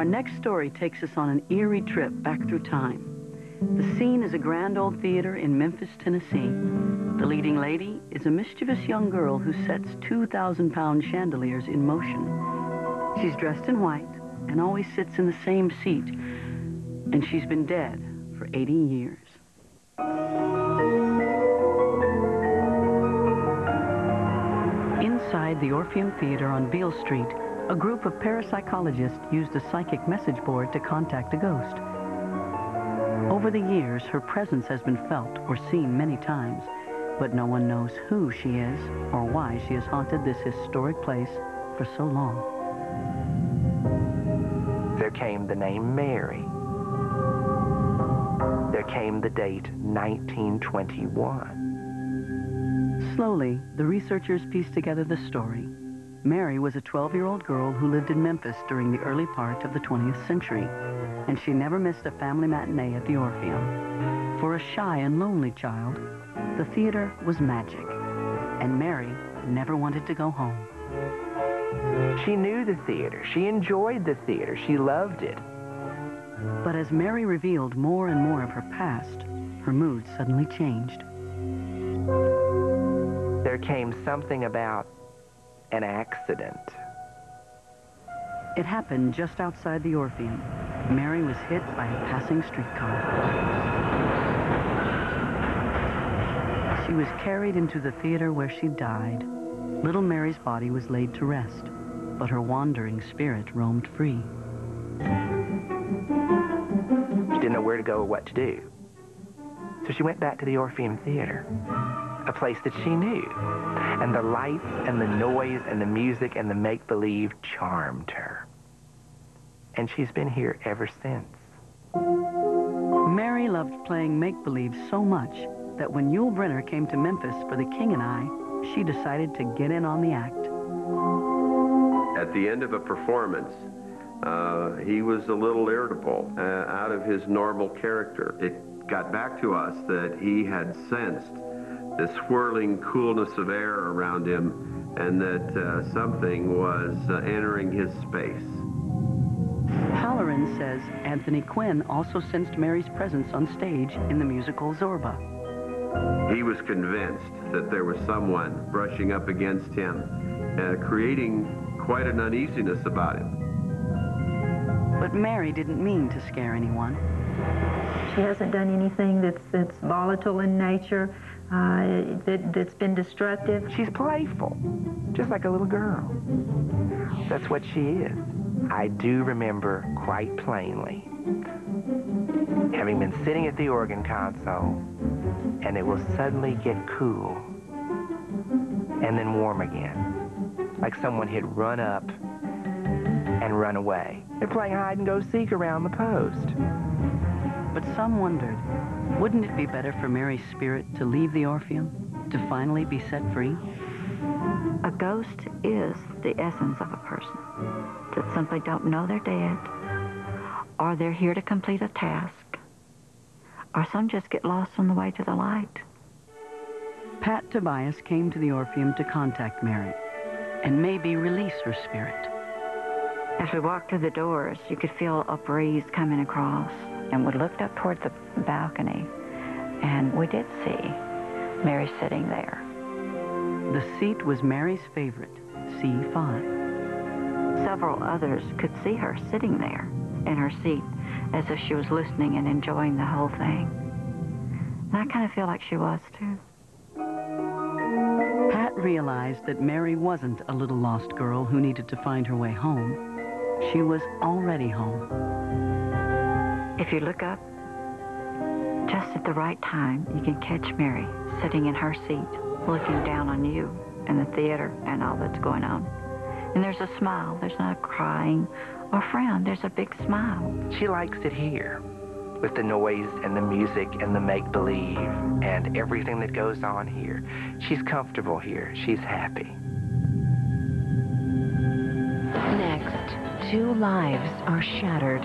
Our next story takes us on an eerie trip back through time. The scene is a grand old theater in Memphis, Tennessee. The leading lady is a mischievous young girl who sets 2,000-pound chandeliers in motion. She's dressed in white and always sits in the same seat, and she's been dead for 80 years. Inside the Orpheum Theater on Beale Street, a group of parapsychologists used a psychic message board to contact a ghost. Over the years, her presence has been felt or seen many times, but no one knows who she is or why she has haunted this historic place for so long. There came the name Mary. There came the date 1921. Slowly, the researchers pieced together the story. Mary was a 12-year-old girl who lived in Memphis during the early part of the 20th century, and she never missed a family matinee at the Orpheum. For a shy and lonely child, the theater was magic, and Mary never wanted to go home. She knew the theater. She enjoyed the theater. She loved it. But as Mary revealed more and more of her past, her mood suddenly changed. There came something about an accident. It happened just outside the Orpheum. Mary was hit by a passing streetcar. She was carried into the theater where she died. Little Mary's body was laid to rest, but her wandering spirit roamed free. She didn't know where to go or what to do. So she went back to the Orpheum Theater, a place that she knew. And the lights and the noise and the music and the make-believe charmed her. And she's been here ever since. Mary loved playing make-believe so much that when Yul Brynner came to Memphis for The King and I, she decided to get in on the act. At the end of a performance, he was a little irritable, out of his normal character. It got back to us that he had sensed this swirling coolness of air around him, and that something was entering his space. Halloran says Anthony Quinn also sensed Mary's presence on stage in the musical Zorba. He was convinced that there was someone brushing up against him, creating quite an uneasiness about him. But Mary didn't mean to scare anyone. She hasn't done anything that's volatile in nature, that's been destructive. She's playful, just like a little girl. That's what she is. I do remember quite plainly having been sitting at the organ console, and it will suddenly get cool and then warm again, like someone had run up and run away. They're playing hide-and-go-seek around the post. But some wondered, wouldn't it be better for Mary's spirit to leave the Orpheum, to finally be set free? A ghost is the essence of a person that simply don't know they're dead, or they're here to complete a task, or some just get lost on the way to the light. Pat Tobias came to the Orpheum to contact Mary and maybe release her spirit. As we walked through the doors, you could feel a breeze coming across, and we looked up toward the balcony, and we did see Mary sitting there. The seat was Mary's favorite, C5. Several others could see her sitting there in her seat as if she was listening and enjoying the whole thing. And I kind of feel like she was, too. Pat realized that Mary wasn't a little lost girl who needed to find her way home. She was already home. If you look up just at the right time, you can catch Mary sitting in her seat, looking down on you and the theater and all that's going on. And there's a smile. There's not a crying or frown. There's a big smile. She likes it here, with the noise and the music and the make-believe and everything that goes on here. She's comfortable here. She's happy. Next, 2 lives are shattered.